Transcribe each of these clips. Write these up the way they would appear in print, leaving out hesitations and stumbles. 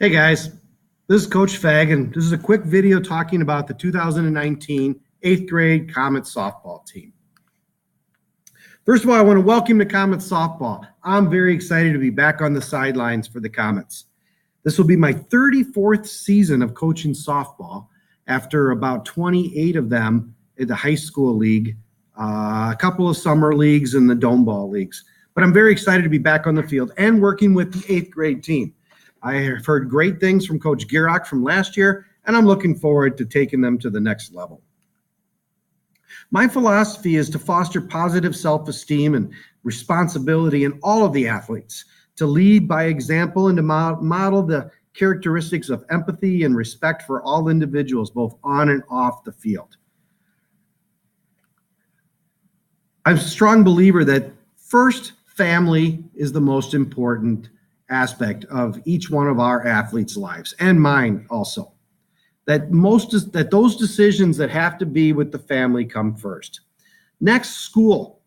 Hey guys, this is Coach Fag, and this is a quick video talking about the 2019 8th grade Comet softball team. First of all, I want to welcome to Comet softball. I'm very excited to be back on the sidelines for the Comets. This will be my 34th season of coaching softball after about 28 of them in the high school league, a couple of summer leagues and the dome ball leagues. But I'm very excited to be back on the field and working with the 8th grade team. I have heard great things from Coach Gierach from last year, and I'm looking forward to taking them to the next level. My philosophy is to foster positive self-esteem and responsibility in all of the athletes, to lead by example and to model the characteristics of empathy and respect for all individuals, both on and off the field. I'm a strong believer that first, family is the most important aspect of each one of our athletes' lives, and mine also. That those decisions that have to be with the family come first. Next, school.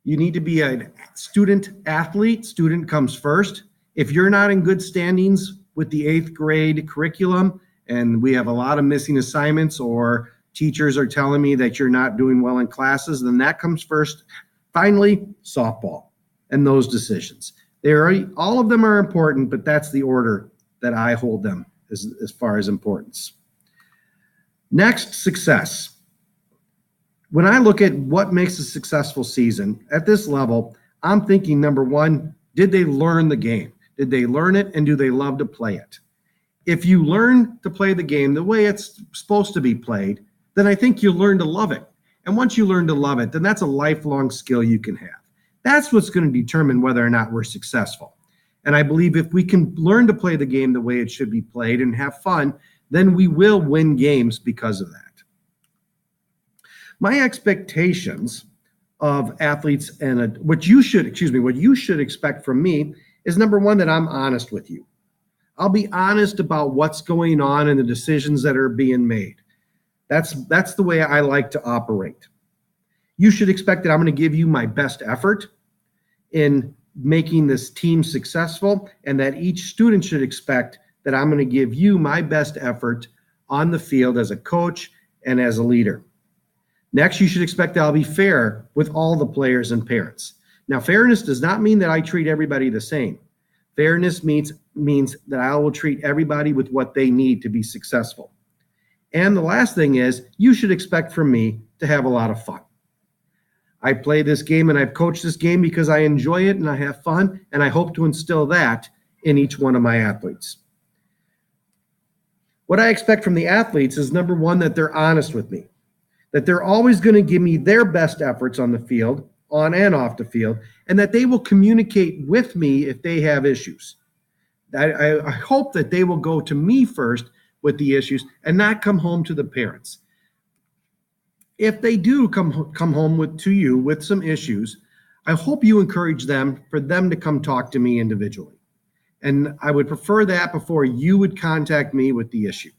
You need to be a student athlete. Student comes first. If you're not in good standings with the 8th grade curriculum, and we have a lot of missing assignments, or teachers are telling me that you're not doing well in classes, then that comes first. Finally, softball and those decisions. All of them are important, but that's the order that I hold them as far as importance. Next, success. When I look at what makes a successful season at this level, I'm thinking, number one, did they learn the game? Did they learn it, and do they love to play it? If you learn to play the game the way it's supposed to be played, then I think you'll learn to love it. And once you learn to love it, then that's a lifelong skill you can have. That's what's going to determine whether or not we're successful. And I believe if we can learn to play the game the way it should be played and have fun, then we will win games because of that. My expectations of athletes and what you should expect from me is, number one, that I'm honest with you. I'll be honest about what's going on and the decisions that are being made. That's the way I like to operate. You should expect that I'm going to give you my best effort in making this team successful, and that each student should expect that I'm going to give you my best effort on the field as a coach and as a leader. Next, you should expect that I'll be fair with all the players and parents. Now, fairness does not mean that I treat everybody the same. Fairness means that I will treat everybody with what they need to be successful. And the last thing is, you should expect from me to have a lot of fun. I play this game and I've coached this game because I enjoy it and I have fun, and I hope to instill that in each one of my athletes. What I expect from the athletes is, number one, that they're honest with me, that they're always going to give me their best efforts on the field, on and off the field, and that they will communicate with me if they have issues. I hope that they will go to me first with the issues and not come home to the parents. If they do come home to you with some issues, I hope you encourage them for them to come talk to me individually. And I would prefer that before you would contact me with the issue.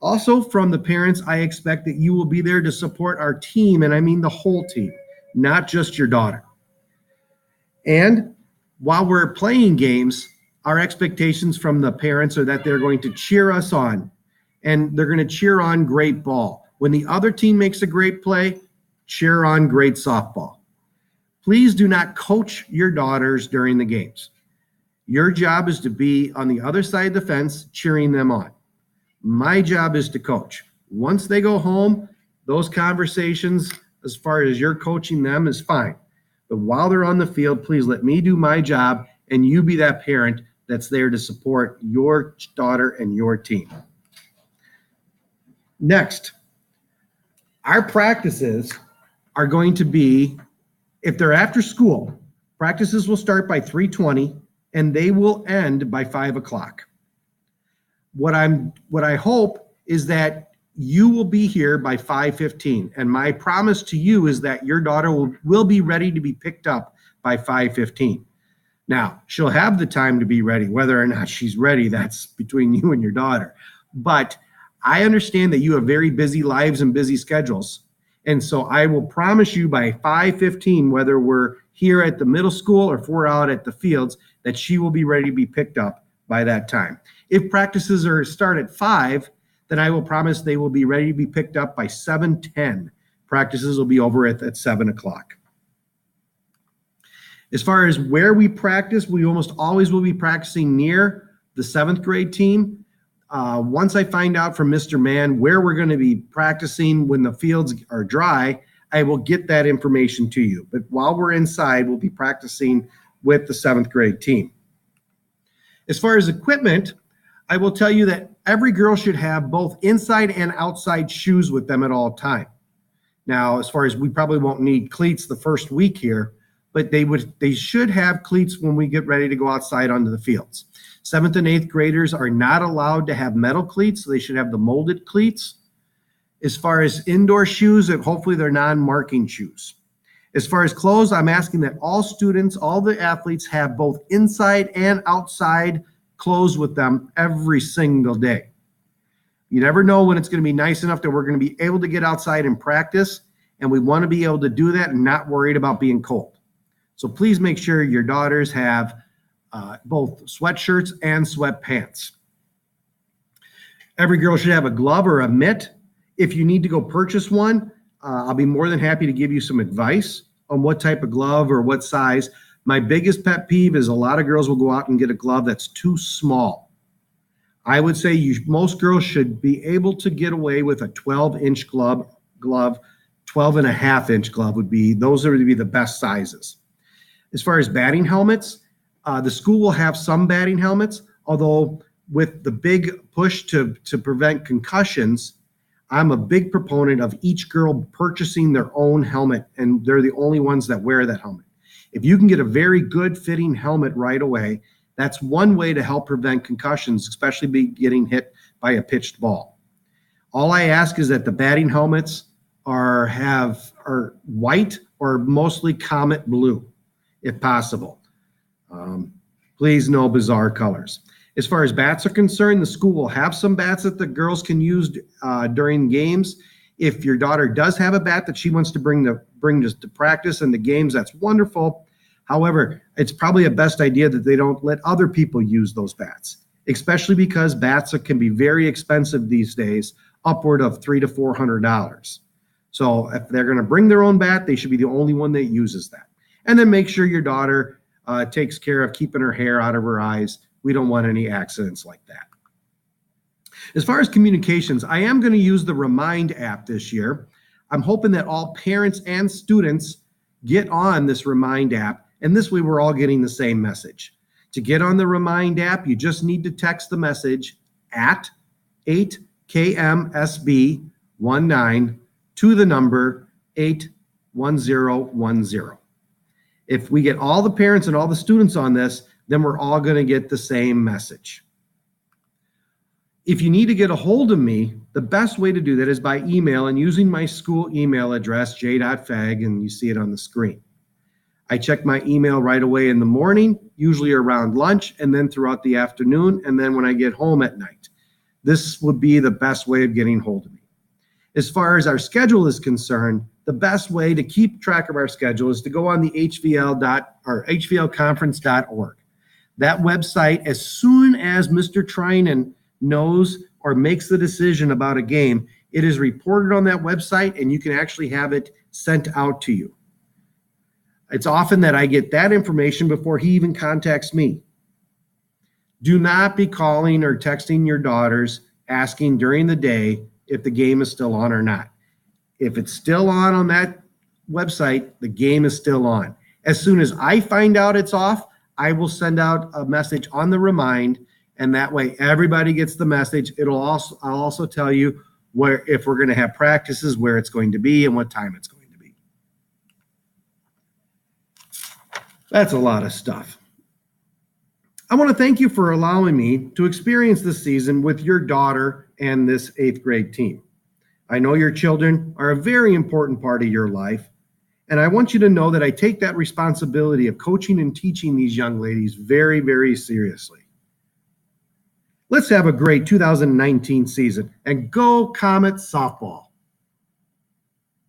Also, from the parents, I expect that you will be there to support our team, and I mean the whole team, not just your daughter. And while we're playing games, our expectations from the parents are that they're going to cheer us on, and they're going to cheer on great ball. When the other team makes a great play, cheer on great softball. Please do not coach your daughters during the games. Your job is to be on the other side of the fence cheering them on. My job is to coach. Once they go home, those conversations, as far as you're coaching them, is fine. But while they're on the field, please let me do my job, and you be that parent that's there to support your daughter and your team. Next, our practices are going to be, if they're after school, practices will start by 3:20 and they will end by 5 o'clock. What I hope is that you will be here by 5:15, and my promise to you is that your daughter will be ready to be picked up by 5:15. Now, she'll have the time to be ready. Whether or not she's ready, that's between you and your daughter. But I understand that you have very busy lives and busy schedules. And so I will promise you by 5:15, whether we're here at the middle school or if we're out at the fields, that she will be ready to be picked up by that time. If practices start at 5, then I will promise they will be ready to be picked up by 7:10. Practices will be over at 7 o'clock. As far as where we practice, we almost always will be practicing near the 7th grade team. Once I find out from Mr. Mann where we're going to be practicing when the fields are dry, I will get that information to you. But while we're inside, we'll be practicing with the 7th grade team. As far as equipment, I will tell you that every girl should have both inside and outside shoes with them at all time. Now, as far as we probably won't need cleats the first week here, but they should have cleats when we get ready to go outside onto the fields. 7th and 8th graders are not allowed to have metal cleats, so they should have the molded cleats. As far as indoor shoes, hopefully they're non-marking shoes. As far as clothes, I'm asking that all students, all the athletes have both inside and outside clothes with them every single day. You never know when it's going to be nice enough that we're going to be able to get outside and practice, and we want to be able to do that and not worried about being cold. So please make sure your daughters have both sweatshirts and sweatpants. Every girl should have a glove or a mitt. If you need to go purchase one, I'll be more than happy to give you some advice on what type of glove or what size. My biggest pet peeve is a lot of girls will go out and get a glove that's too small. I would say most girls should be able to get away with a 12-inch glove, 12.5-inch glove those would be the best sizes. As far as batting helmets, the school will have some batting helmets, although with the big push to prevent concussions, I'm a big proponent of each girl purchasing their own helmet, and they're the only ones that wear that helmet. If you can get a very good fitting helmet right away, that's one way to help prevent concussions, especially getting hit by a pitched ball. All I ask is that the batting helmets are white or mostly comet blue, if possible. Please, no bizarre colors. As far as bats are concerned, the school will have some bats that the girls can use during games. If your daughter does have a bat that she wants to bring to practice and the games, that's wonderful. However, it's probably a best idea that they don't let other people use those bats, especially because bats can be very expensive these days, upward of $300 to $400. So if they're going to bring their own bat, they should be the only one that uses that. And then make sure your daughter takes care of keeping her hair out of her eyes. We don't want any accidents like that. As far as communications, I am going to use the Remind app this year. I'm hoping that all parents and students get on this Remind app, and this way we're all getting the same message. To get on the Remind app, you just need to text the message at 8KMSB19 to the number 81010. If we get all the parents and all the students on this, then we're all going to get the same message. If you need to get a hold of me, the best way to do that is by email and using my school email address, j.fag, and you see it on the screen. I check my email right away in the morning, usually around lunch, and then throughout the afternoon, and then when I get home at night. This would be the best way of getting hold of me. As far as our schedule is concerned, the best way to keep track of our schedule is to go on the hvlconference.org. That website, as soon as Mr. Trinan knows or makes the decision about a game, it is reported on that website and you can actually have it sent out to you. It's often that I get that information before he even contacts me. Do not be calling or texting your daughters asking during the day if the game is still on or not. If it's still on that website, the game is still on. As soon as I find out it's off, I will send out a message on the Remind, and that way everybody gets the message. I'll also tell you if we're going to have practices, where it's going to be, and what time it's going to be. That's a lot of stuff. I want to thank you for allowing me to experience this season with your daughter and this 8th grade team. I know your children are a very important part of your life, and I want you to know that I take that responsibility of coaching and teaching these young ladies very, very seriously. Let's have a great 2019 season, and go Comets softball.